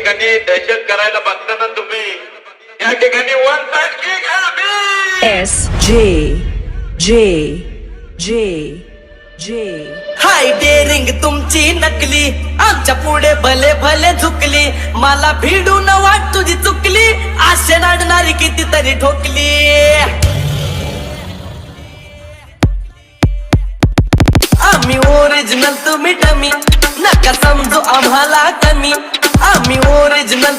ठिकाणी दहशत करायला बघता ना तुम्ही, या ठिकाणी वन साइड किक आहे. S J J J J हाय डेअरिंग तुमची नकली, आमच्या पुढे भले भले झुकली. मला भिडून वाट तुझी चुकली, आशे नाडणारी कितीतरी ठोकली. आम्ही ओरिजिनल तुम्ही डमी, नका समजू आम्हाला कमी. आम्ही ओरिजिनल